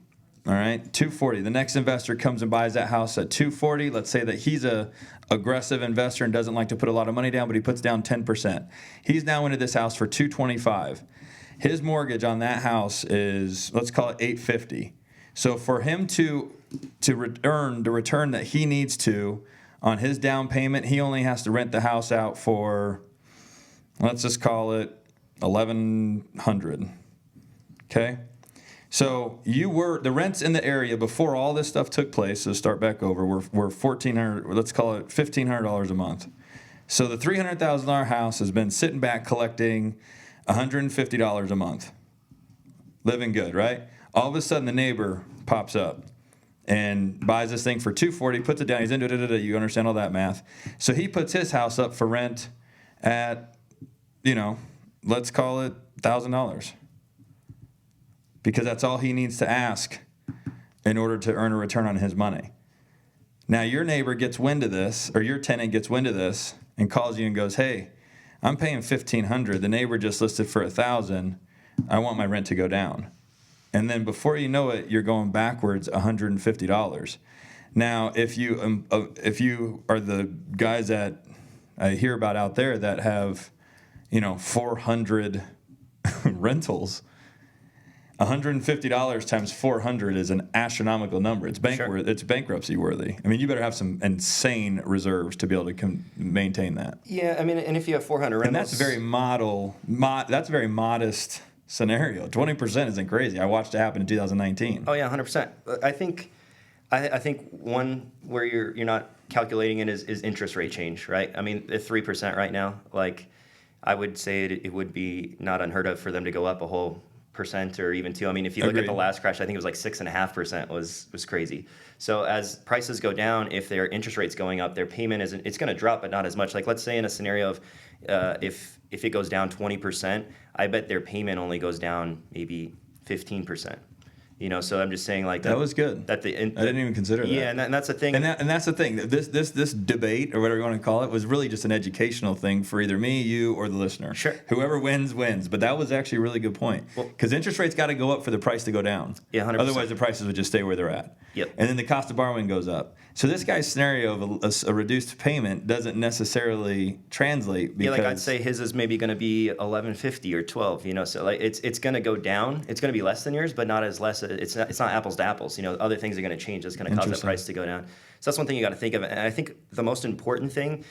all right? $240. The next investor comes and buys that house at $240. Let's say that he's a aggressive investor and doesn't like to put a lot of money down, but he puts down 10%. He's now into this house for $225. His mortgage on that house is, let's call it $850. So for him to earn the return that he needs to on his down payment, he only has to rent the house out for, let's just call it $1,100. Okay? So the rents in the area before all this stuff took place, so start back over, were $1,400, let's call it $1,500 a month. So the $300,000 house has been sitting back collecting $150 a month. Living good, right? All of a sudden the neighbor pops up and buys this thing for $240, puts it down, he's in, you understand all that math. So he puts his house up for rent at, let's call it $1,000. Because that's all he needs to ask in order to earn a return on his money. Now your neighbor gets wind of this, or your tenant gets wind of this, and calls you and goes, hey, I'm paying $1,500. The neighbor just listed for $1,000. I want my rent to go down. And then before you know it, you're going backwards $150. Now, if you are the guys that I hear about out there that have, 400 rentals, $150 times 400 is an astronomical number. It's It's bankruptcy worthy. I mean, you better have some insane reserves to be able to maintain that. Yeah, I mean, and if you have 400 rentals, and that's a very that's a very modest scenario. 20% isn't crazy. I watched it happen in 2019. Oh yeah, 100%. I think one where you're not calculating it is interest rate change, right? I mean, at 3% right now, like I would say it would be not unheard of for them to go up a whole % or even 2%. I mean, if you look at the last crash, I think it was like 6.5% was crazy. So as prices go down, if their interest rate's going up, their payment it's going to drop, but not as much. Like let's say in a scenario of if it goes down 20%, I bet their payment only goes down maybe 15%. So I'm just saying like that was good. I didn't even consider that. Yeah, and that's the thing. And that's the thing. This debate or whatever you want to call it was really just an educational thing for either me, you, or the listener. Sure. Whoever wins. But that was actually a really good point. Because interest rates got to go up for the price to go down. Yeah, 100%. Otherwise, the prices would just stay where they're at. Yep. And then the cost of borrowing goes up. So this guy's scenario of a reduced payment doesn't necessarily translate. Because like I'd say his is maybe going to be $1,150 or $1,200. So like it's going to go down. It's going to be less than yours, but not as less It's not apples to apples. Other things are going to change. That's going to cause that price to go down. So that's one thing you got to think of. And I think the most important thing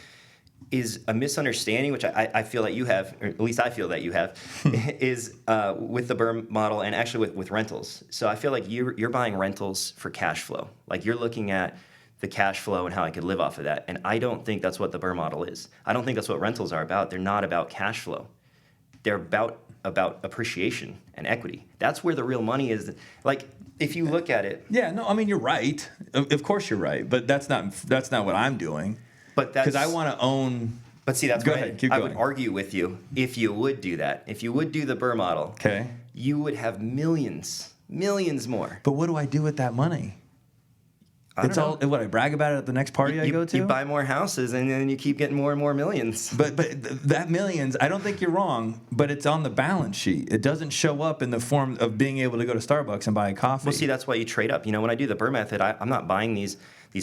is a misunderstanding, which I feel that you have, or at least I feel that you have, is with the BRRRR model and actually with rentals. So I feel like you're buying rentals for cash flow. Like you're looking at the cash flow and how I could live off of that. And I don't think that's what the BRRRR model is. I don't think that's what rentals are about. They're not about cash flow. They're about appreciation and equity. That's where the real money is. Like if you look at it. Yeah, no, I mean, you're right. Of course you're right. But that's not what I'm doing. But that's because I want to own. But see, that's go what ahead, keep I going. would argue with you if you would do that. If you would do the BRRRR model, okay, you would have millions more. But what do I do with that money? It's all what I brag about it at the next party I go to. You buy more houses and then you keep getting more and more millions. But that millions, I don't think you're wrong. But it's on the balance sheet. It doesn't show up in the form of being able to go to Starbucks and buy a coffee. Well, see, that's why you trade up. When I do the BRRRR method, I'm not buying these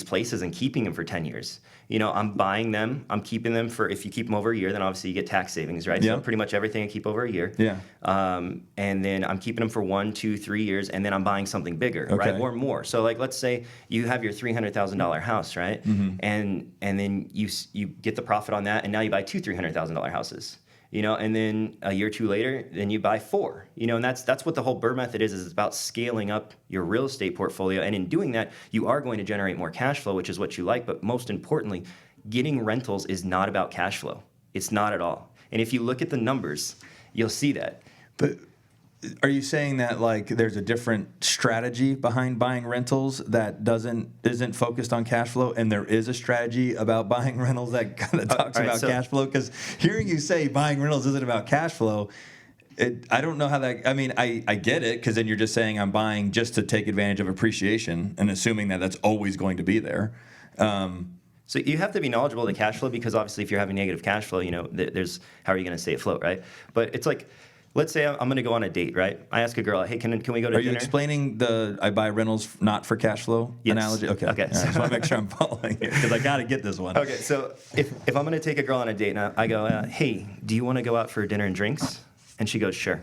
places and keeping them for 10 years. I'm buying them. I'm keeping them for, if you keep them over a year, then obviously you get tax savings, right? Yeah. So pretty much everything I keep over a year. Yeah. And then I'm keeping them for 1, 2, 3 years, and then I'm buying something bigger, okay, right? Or more. So like, let's say you have your $300,000 house, right? Mm-hmm. And then you get the profit on that, and now you buy 2 $300,000 houses. And then a year or two later, then you buy 4. And that's what the whole BRRRR method is it's about scaling up your real estate portfolio. And in doing that, you are going to generate more cash flow, which is what you like. But most importantly, getting rentals is not about cash flow. It's not at all. And if you look at the numbers, you'll see that. But are you saying that like there's a different strategy behind buying rentals that isn't focused on cash flow, and there is a strategy about buying rentals that kind of talks about cash flow? Because hearing you say buying rentals isn't about cash flow, I don't know how that. I mean, I get it, because then you're just saying I'm buying just to take advantage of appreciation and assuming that that's always going to be there. So you have to be knowledgeable of the cash flow, because obviously if you're having negative cash flow, there's how are you going to stay afloat, right? But it's like, let's say I'm going to go on a date, right? I ask a girl, hey, can we go to dinner? Are you explaining the I buy rentals not for cash flow analogy? Okay. Okay. Right, just want to make sure I'm following it, because I got to get this one. Okay, so if I'm going to take a girl on a date, and I go, hey, do you want to go out for dinner and drinks? And she goes, sure,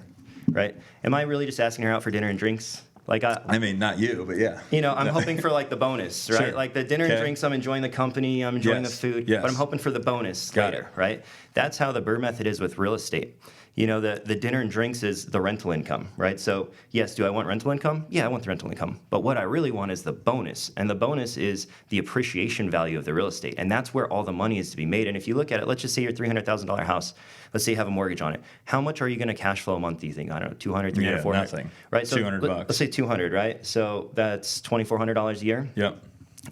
right? Am I really just asking her out for dinner and drinks? Like I mean, not you, but yeah. I'm hoping for like the bonus, right? Sure. Like the dinner and drinks, I'm enjoying the company, I'm enjoying the food, but I'm hoping for the bonus later, right? That's how the BRRRR method is with real estate. The dinner and drinks is the rental income, right? So yes, do I want rental income? Yeah, I want the rental income. But what I really want is the bonus. And the bonus is the appreciation value of the real estate. And that's where all the money is to be made. And if you look at it, let's just say your $300,000 house, let's say you have a mortgage on it. How much are you going to cash flow a month, do you think? I don't know, 200, 300, 400? Nothing. Right? So $200. Let's say 200, right? So that's $2,400 a year. Yep.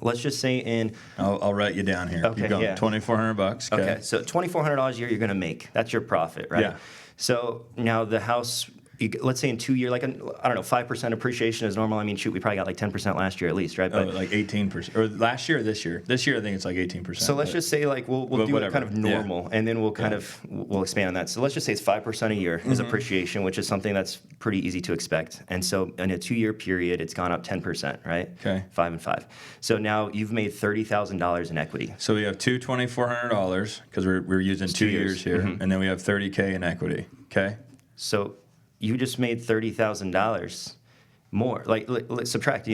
Let's just say I'll write you down here. Okay, keep going. yeah. $2,400. Okay, so $2,400 a year you're going to make. That's your profit, right? Yeah. So now the house, let's say in 2 years, 5% appreciation is normal. I mean, shoot, we probably got like 10% last year at least, right? But like 18%, or last year or this year? This year I think it's like 18%. So let's just say like we'll do it kind of normal, and then we'll we'll expand on that. So let's just say it's 5% a year is appreciation, which is something that's pretty easy to expect. And so in a 2 year period, it's gone up 10%, right? Okay. 5 and 5. So now you've made $30,000 in equity. So we have two $2,400 because we're using 2 years here, and then we have $30K in equity. Okay. So you just made $30,000 more. Like subtract,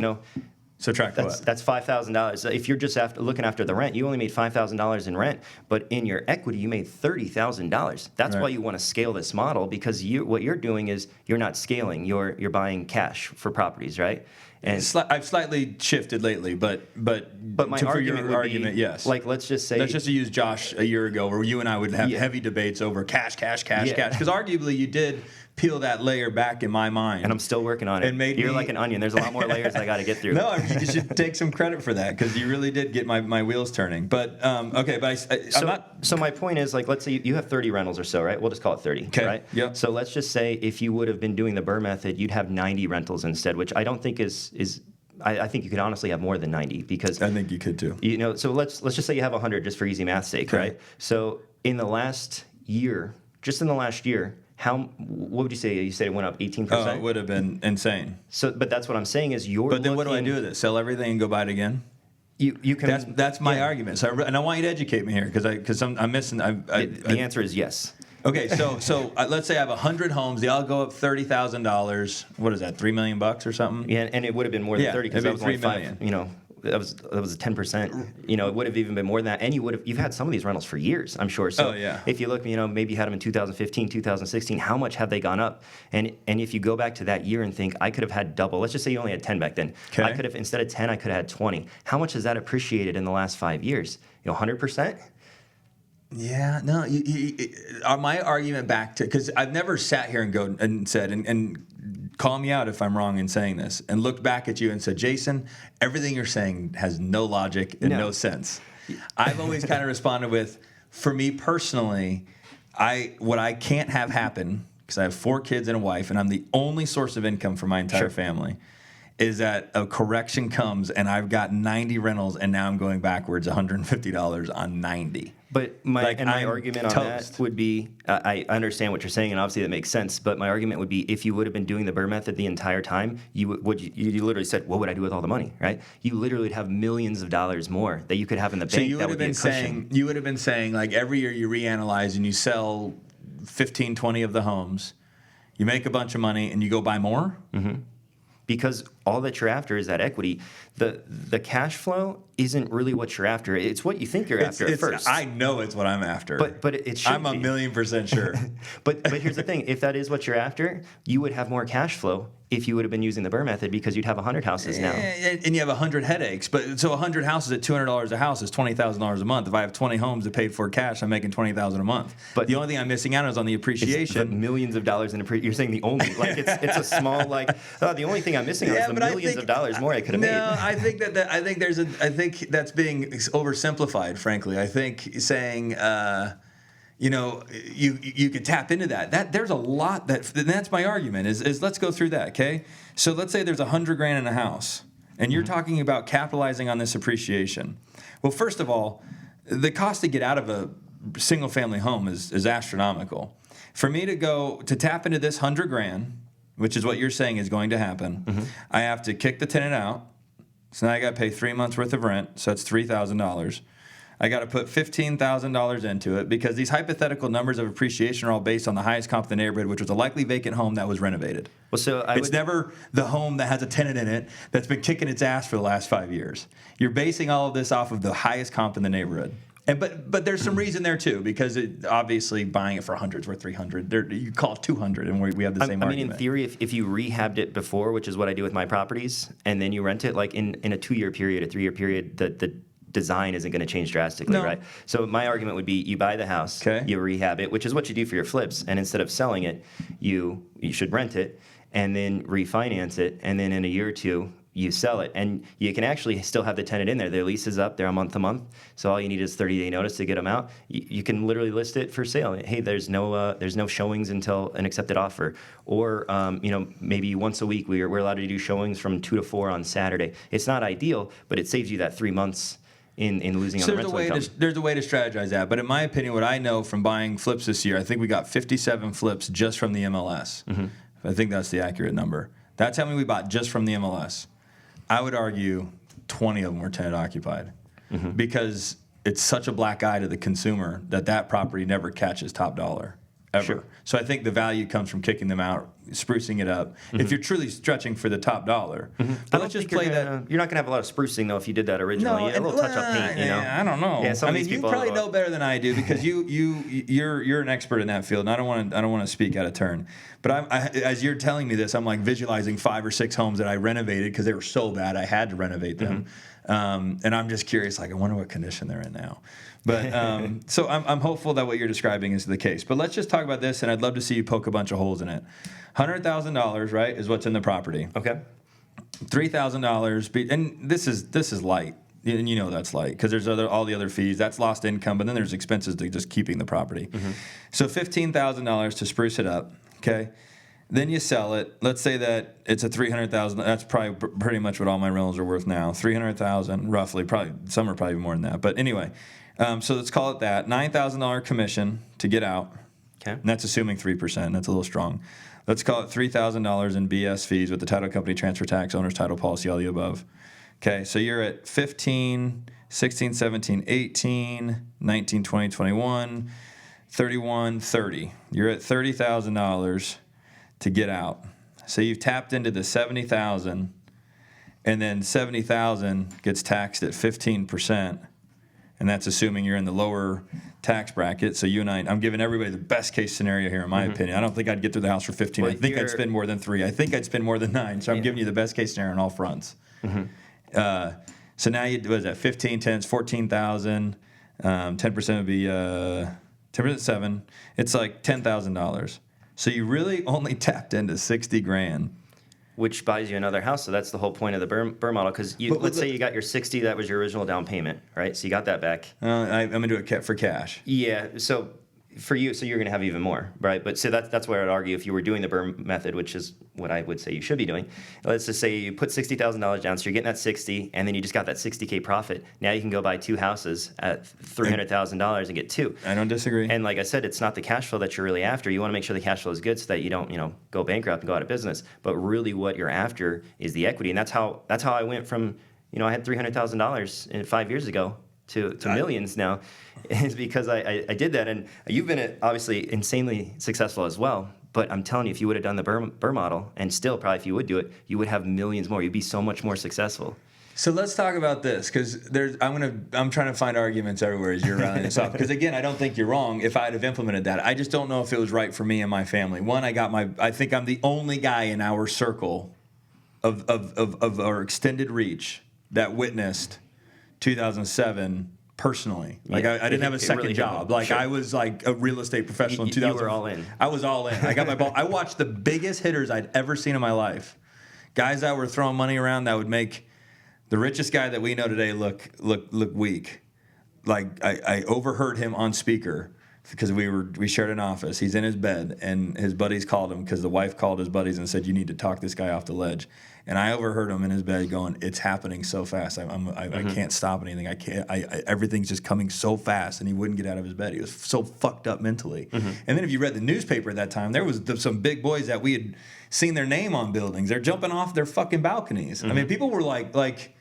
Subtract what? That's $5,000. If you're just looking after the rent, you only made $5,000 in rent, but in your equity, you made $30,000. That's why you want to scale this model, because what you're doing is you're not scaling. You're buying cash for properties, right? And I've slightly shifted lately, but my argument would be, yes. Like let's just use Josh a year ago, where you and I would have heavy debates over cash, because arguably you did peel that layer back in my mind. And I'm still working on it. You're like an onion. There's a lot more layers I got to get through. No, you should take some credit for that, because you really did get my wheels turning. But okay, but I'm not. So my point is, like, let's say you have 30 rentals or so, right? We'll just call it 30, right? Yep. So let's just say if you would have been doing the BRRRR method, you'd have 90 rentals instead, which I don't think is. I think you could honestly have more than 90, because I think you could too. So let's just say you have 100, just for easy math's sake, right? So in the last year, what would you say? You said it went up 18%? Oh, it would have been insane. So, but that's what I'm saying is But then what do I do with it? Sell everything and go buy it again? You can. That's my argument. So and I want you to educate me here, because I'm missing. The answer is yes. Okay, so let's say I have 100 homes. They all go up $30,000. What is that? $3 million or something? Yeah, and it would have been more than 30 because that was only $3 million. 5. You know, that was 10%. You know, it would have even been more than that. And you've had some of these rentals for years, I'm sure. So if you look, you know, maybe you had them in 2015, 2016. How much have they gone up? And if you go back to that year and think, I could have had double. Let's just say you only had 10 back then. Okay. I could have, instead of 10, I could have had 20. How much has that appreciated in the last 5 years? You know, 100%. Yeah, no. My argument back to, because I've never sat here and said and call me out if I'm wrong in saying this, and looked back at you and said, Jason, everything you're saying has no logic and no sense. I've always kind of responded with, for me personally, what I can't have happen, because I have 4 kids and a wife, and I'm the only source of income for my entire family, is that a correction comes and I've got 90 rentals and now I'm going backwards $150 on 90. But my argument on that would be, I understand what you're saying, and obviously that makes sense. But my argument would be, if you would have been doing the BRRRR method the entire time, you literally said, "What would I do with all the money?" Right? You literally would have millions of dollars more that you could have in the bank. So you would have been saying, like, every year you reanalyze and you sell 15, 20 of the homes, you make a bunch of money, and you go buy more. Mm-hmm. Because all that you're after is that equity. The cash flow isn't really what you're after. It's what you think you're after at first. I know it's what I'm after. But it should I'm 1,000,000% sure. but here's the thing. If that is what you're after, you would have more cash flow if you would have been using the BRRRR method, because you'd have 100 houses now. And you have 100 headaches. But so 100 houses at $200 a house is $20,000 a month. If I have 20 homes that paid for cash, I'm making $20,000 a month. But the only thing I'm missing out on is on the appreciation. The millions of dollars in appreciation. You're saying the only, like, it's a small, like, the only thing I'm missing out is the millions of dollars more I could have made. No, I think that's being oversimplified, frankly. I think saying, you could tap into that. There's a lot that's my argument is let's go through that, okay? So let's say there's $100,000 in a house, and you're talking about capitalizing on this appreciation. Well, first of all, the cost to get out of a single family home is astronomical. For me to tap into this $100,000, which is what you're saying is going to happen, I have to kick the tenant out. So now I got to pay 3 months worth of rent, so that's $3,000. I got to put $15,000 into it, because these hypothetical numbers of appreciation are all based on the highest comp in the neighborhood, which was a likely vacant home that was renovated. Well, so it's never the home that has a tenant in it that's been kicking its ass for the last 5 years. You're basing all of this off of the highest comp in the neighborhood. But there's some reason there too, because obviously buying it for 100 is worth 300. You call it 200, and we have the same argument. I mean, in theory, if you rehabbed it before, which is what I do with my properties, and then you rent it, like in a 2-year period, a 3-year period, the design isn't going to change drastically, right? So my argument would be, you buy the house, you rehab it, which is what you do for your flips, and instead of selling it, you should rent it and then refinance it, and then in a year or two, you sell it, and you can actually still have the tenant in there. Their lease is up; they're a month to month. So all you need is 30-day notice to get them out. You can literally list it for sale. Hey, there's no showings until an accepted offer, or maybe once a week we're allowed to do showings from 2 to 4 on Saturday. It's not ideal, but it saves you that 3 months in losing on the rental income. There's a way to strategize that, but in my opinion, what I know from buying flips this year, I think we got 57 flips just from the MLS. I think that's the accurate number. That's how many we bought just from the MLS. I would argue 20 of them were tenant occupied, because it's such a black eye to the consumer that property never catches top dollar ever. Sure. So I think the value comes from kicking them out, sprucing it up, if you're truly stretching for the top dollar. But let's just play that. You're not going to have a lot of sprucing, though, if you did that originally. A little touch-up paint, I don't know. Yeah, I mean, you probably know better than I do, because you're an expert in that field, and I don't want to speak out of turn. But as you're telling me this, I'm like visualizing 5 or 6 homes that I renovated because they were so bad I had to renovate them. And I'm just curious, like, I wonder what condition they're in now. But so I'm hopeful that what you're describing is the case. But let's just talk about this, and I'd love to see you poke a bunch of holes in it. $100,000, right, is what's in the property. Okay. $3,000, and this is light. And you know that's light, because there's all the other fees. That's lost income, but then there's expenses to just keeping the property. So $15,000 to spruce it up, okay? Then you sell it. Let's say that it's a $300,000. That's probably pretty much what all my rentals are worth now. $300,000, roughly. Probably some are probably more than that. But anyway, so let's call it that. $9,000 commission to get out. Okay. And that's assuming 3%. That's a little strong. Let's call it $3,000 in BS fees with the title company, transfer tax, owner's title policy, all the above. Okay, so you're at 15, 16, 17, 18, 19, 20, 21. 3130. You're at $30,000 to get out. So you've tapped into the 70,000, and then 70,000 gets taxed at 15%, and that's assuming you're in the lower tax bracket. So you and I'm giving everybody the best case scenario here, in my opinion. I don't think I'd get through the house for 15. Well, I think I'd spend more than 3. I think I'd spend more than 9. So I'm giving you the best case scenario on all fronts. So now you was that 15, 10, it's 14,000. 10% would be 10% 7. It's like $10,000. So you really only tapped into 60 grand. Which buys you another house. So that's the whole point of the BRRRR model. Because let's say you got your 60, that was your original down payment, right? So you got that back. I'm going to do it for cash. Yeah. So for you, so you're going to have even more, right? But so that's where I'd argue if you were doing the BRRRR method, which is what I would say you should be doing. Let's just say you put $60,000 down, so you're getting that 60, and then you just got that 60K profit. Now you can go buy 2 houses at $300,000 and get 2. I don't disagree. And like I said, it's not the cash flow that you're really after. You want to make sure the cash flow is good so that you don't, go bankrupt and go out of business. But really, what you're after is the equity, and that's how I went from, I had $300,000 5 years ago to millions now, is because I did that. And you've been obviously insanely successful as well. But I'm telling you, if you would have done the BRRRR model, and still probably if you would do it, you would have millions more. You'd be so much more successful. So let's talk about this, because I'm trying to find arguments everywhere as you're rounding this off. Because again, I don't think you're wrong. If I'd have implemented that, I just don't know if it was right for me and my family. One, I think I'm the only guy in our circle of our extended reach that witnessed 2007 personally. Like I didn't have a second job. Like I was like a real estate professional in 2000. You were all in. I was all in. I got my ball. I watched the biggest hitters I'd ever seen in my life. Guys that were throwing money around that would make the richest guy that we know today look weak. Like I overheard him on speaker because we shared an office. He's in his bed, and his buddies called him because the wife called his buddies and said, "You need to talk this guy off the ledge." And I overheard him in his bed going, "It's happening so fast. I can't stop anything. I can't. Everything's just coming so fast." And he wouldn't get out of his bed. He was so fucked up mentally. And then if you read the newspaper at that time, there was some big boys that we had seen their name on buildings. They're jumping off their fucking balconies. I mean, people were like.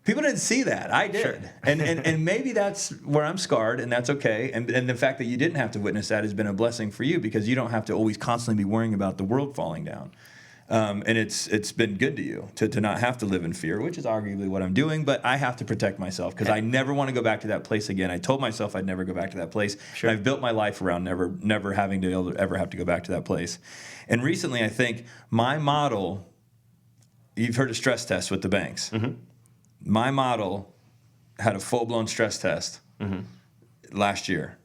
People didn't see that. I did. Sure. And maybe that's where I'm scarred, and that's okay. And the fact that you didn't have to witness that has been a blessing for you, because you don't have to always constantly be worrying about the world falling down. And it's been good to you to not have to live in fear, which is arguably what I'm doing. But I have to protect myself because I never want to go back to that place again. I told myself I'd never go back to that place. Sure. And I've built my life around never having to ever have to go back to that place. And recently, I think my model, you've heard of stress tests with the banks. My model had a full-blown stress test last year,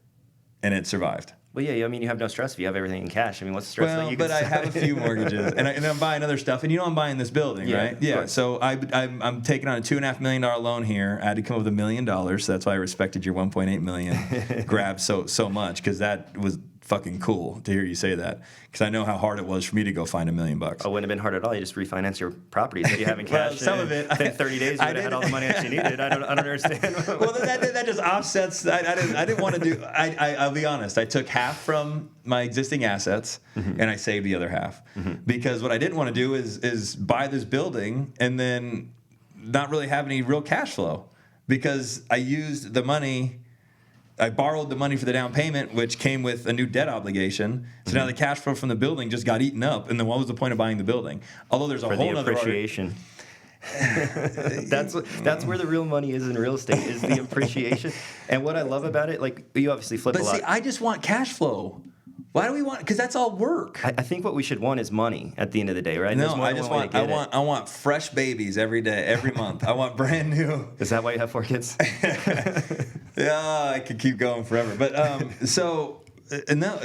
and it survived. Well, yeah, I mean, you have no stress if you have everything in cash. I mean, what's the stress that you can I have a few mortgages, and I'm buying other stuff, and I'm buying this building, right? Yeah, so I'm taking on a $2.5 million loan here. I had to come up with $1 million, so that's why I respected your $1.8 million grab so much, because that was fucking cool to hear you say that, because I know how hard it was for me to go find $1 million. Oh, it wouldn't have been hard at all. You just refinance your properties that you have in cash. Well, some of it. Within 30 days, you would have had all the money that you needed. I don't understand. Well, that just offsets. I didn't want to do. I'll be honest. I took half from my existing assets and I saved the other half, because what I didn't want to do is buy this building and then not really have any real cash flow, because I used the money. I borrowed the money for the down payment, which came with a new debt obligation. So now the cash flow from the building just got eaten up. And then what was the point of buying the building? Although there's a whole other appreciation. That's where the real money is in real estate, is the appreciation. And what I love about it, like, you obviously flip a lot. But see, I just want cash flow. Why do we want? Because that's all work. I think what we should want is money at the end of the day, right? No, I want fresh babies every day, every month. I want brand new. Is that why you have 4 kids? Yeah, I could keep going forever. But no,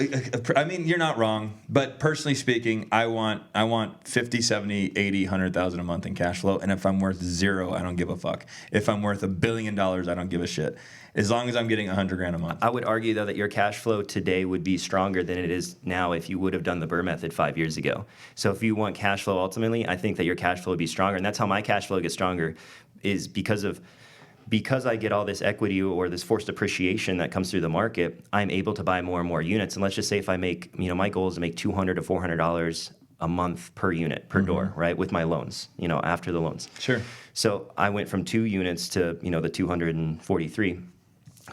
I mean, you're not wrong. But personally speaking, I want 50, 70, 80, 100,000 a month in cash flow. And if I'm worth 0, I don't give a fuck. If I'm worth $1 billion, I don't give a shit. As long as I'm getting $100,000 a month. I would argue, though, that your cash flow today would be stronger than it is now if you would have done the BRRRR method 5 years ago. So if you want cash flow ultimately, I think that your cash flow would be stronger. And that's how my cash flow gets stronger, is because I get all this equity or this forced appreciation that comes through the market. I'm able to buy more and more units. And let's just say if I make, my goal is to make $200 to $400 a month per unit, per door, right, with my loans, after the loans. Sure. So I went from 2 units to, the 243.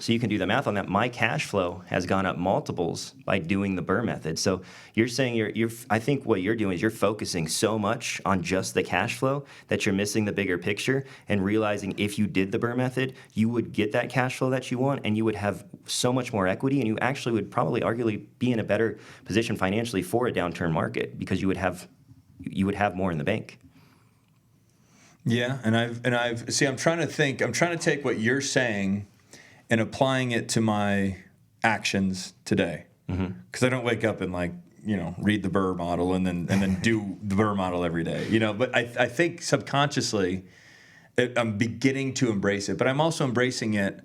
So you can do the math on that. My cash flow has gone up multiples by doing the BRRRR method. So you're saying I think what you're doing is you're focusing so much on just the cash flow that you're missing the bigger picture, and realizing if you did the BRRRR method, you would get that cash flow that you want, and you would have so much more equity, and you actually would probably arguably be in a better position financially for a downturn market, because you would have more in the bank. Yeah, and I'm trying to take what you're saying and applying it to my actions today, because I don't wake up and read the BRRRR model and then do the BRRRR model every day, But I think subconsciously I'm beginning to embrace it, but I'm also embracing it,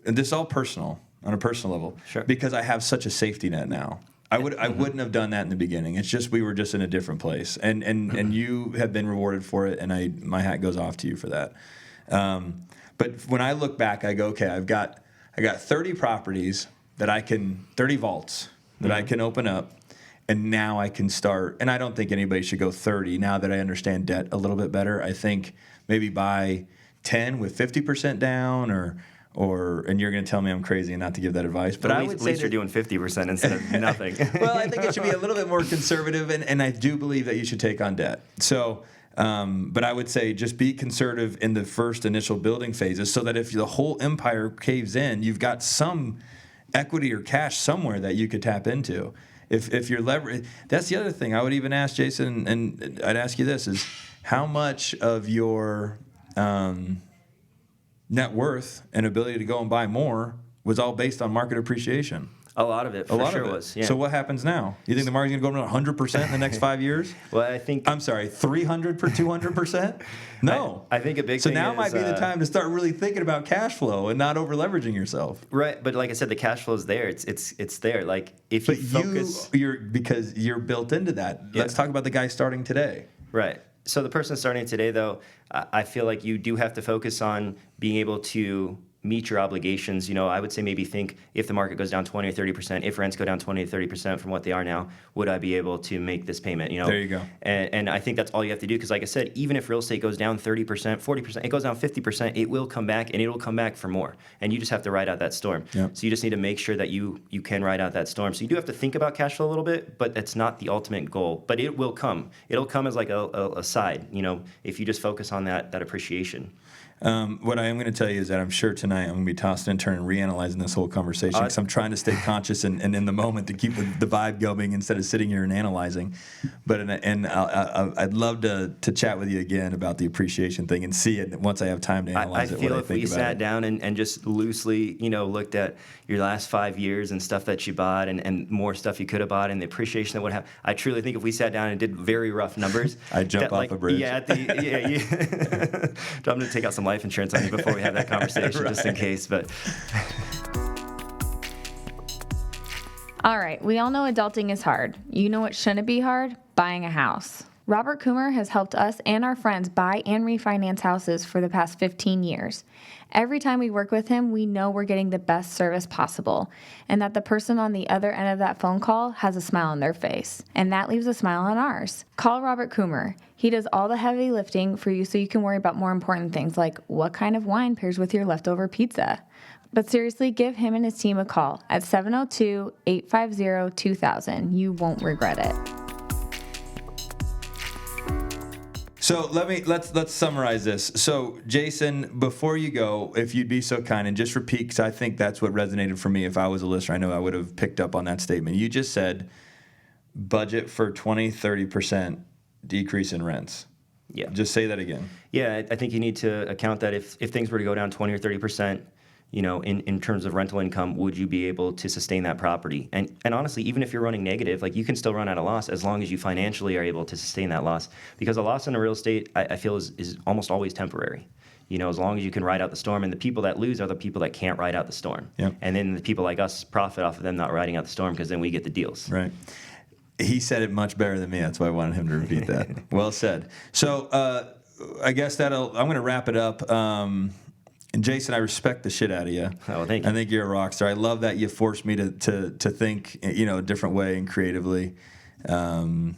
and this is all personal, on a personal level, sure, because I have such a safety net now. I wouldn't have done that in the beginning. It's just we were just in a different place, and you have been rewarded for it, and my hat goes off to you for that. But when I look back, I go, okay, I got 30 properties 30 vaults that I can open up, and now I can start. And I don't think anybody should go 30 now that I understand debt a little bit better. I think maybe buy 10 with 50% down, and you're going to tell me I'm crazy and not to give that advice. But at least you're doing 50% instead of nothing. Well, I think it should be a little bit more conservative, and I do believe that you should take on debt. So. But I would say just be conservative in the first initial building phases, so that if the whole empire caves in, you've got some equity or cash somewhere that you could tap into. If you're leverage, that's the other thing. I would even ask Jason, and I'd ask you this: is how much of your net worth and ability to go and buy more was all based on market appreciation? A lot of it, for sure, was. Yeah. So what happens now? You think the market's going to go up 100% in the next 5 years? Well, I'm sorry, 300 per 200%? No. I think a big thing. So now is, might be the time to start really thinking about cash flow and not over leveraging yourself. Right, but like I said, the cash flow is there. It's there. Like if you focus, because you're built into that. Yeah. Let's talk about the guy starting today. Right. So the person starting today, though, I feel like you do have to focus on being able to meet your obligations. I would say maybe think, if the market goes down 20 or 30%, if rents go down 20 or 30% from what they are now, would I be able to make this payment? There you go. And I think that's all you have to do, because like I said, even if real estate goes down 30%, 40%, it goes down 50%, it will come back, and it will come back for more. And you just have to ride out that storm. Yep. So you just need to make sure that you can ride out that storm. So you do have to think about cash flow a little bit, but it's not the ultimate goal. But it will come. It'll come as like a side, if you just focus on that appreciation. What I am going to tell you is that I'm sure tonight I'm going to be tossing and turning, reanalyzing this whole conversation, because I'm trying to stay conscious and in the moment to keep the vibe going instead of sitting here and analyzing. But I'd love to chat with you again about the appreciation thing and see it once I have time to analyze it. I feel if we sat down and just loosely, looked at your last 5 years and stuff that you bought and more stuff you could have bought and the appreciation that would have, I truly think if we sat down and did very rough numbers, I'd jump off a bridge. Yeah, I'm going to take out some life insurance on you before we have that conversation, right, just in case. But all right, we all know adulting is hard. You know what shouldn't be hard? Buying a house. Robert Coomer has helped us and our friends buy and refinance houses for the past 15 years. Every time we work with him, we know we're getting the best service possible, and that the person on the other end of that phone call has a smile on their face, and that leaves a smile on ours. Call Robert Coomer. He does all the heavy lifting for you, so you can worry about more important things like what kind of wine pairs with your leftover pizza. But seriously, give him and his team a call at 702-850-2000. You won't regret it. So let's summarize this. So Jason, before you go, if you'd be so kind and just repeat, because I think that's what resonated for me. If I was a listener, I know I would have picked up on that statement. You just said budget for 20-30% decrease in rents. Yeah. Just say that again. Yeah, I think you need to account that if things were to go down 20 or 30%, in terms of rental income, would you be able to sustain that property? And honestly, even if you're running negative, like you can still run at a loss as long as you financially are able to sustain that loss. Because a loss in a real estate, I feel, is almost always temporary. As long as you can ride out the storm, and the people that lose are the people that can't ride out the storm. Yep. And then the people like us profit off of them not riding out the storm, because then we get the deals. Right. He said it much better than me. That's why I wanted him to repeat that. Well said. So I guess I'm going to wrap it up. And Jason, I respect the shit out of you. Oh, thank you. I think you're a rock star. I love that you forced me to think, a different way and creatively. I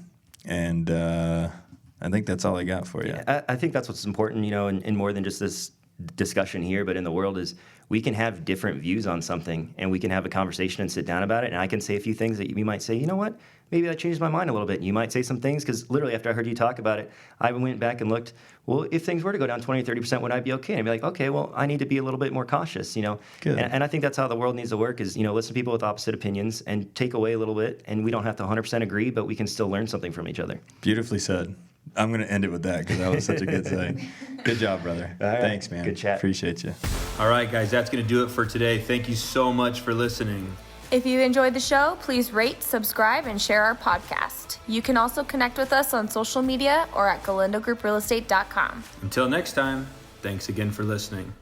think that's all I got for you. Yeah, I think that's what's important, in more than just this discussion here, but in the world is we can have different views on something and we can have a conversation and sit down about it. And I can say a few things that you might say, you know what, maybe that changed my mind a little bit. And you might say some things because literally after I heard you talk about it, I went back and looked, well, if things were to go down 20 or 30%, would I be okay? And I'd be like, okay, well, I need to be a little bit more cautious, you know. Good. And I think that's how the world needs to work is, you know, listen to people with opposite opinions and take away a little bit. And we don't have to 100% agree, but we can still learn something from each other. Beautifully said. I'm going to end it with that because that was such a good saying. Good job, brother. All right. Thanks, man. Good chat. Appreciate you. All right, guys, that's going to do it for today. Thank you so much for listening. If you enjoyed the show, please rate, subscribe, and share our podcast. You can also connect with us on social media or at galindogrouprealestate.com. Until next time, thanks again for listening.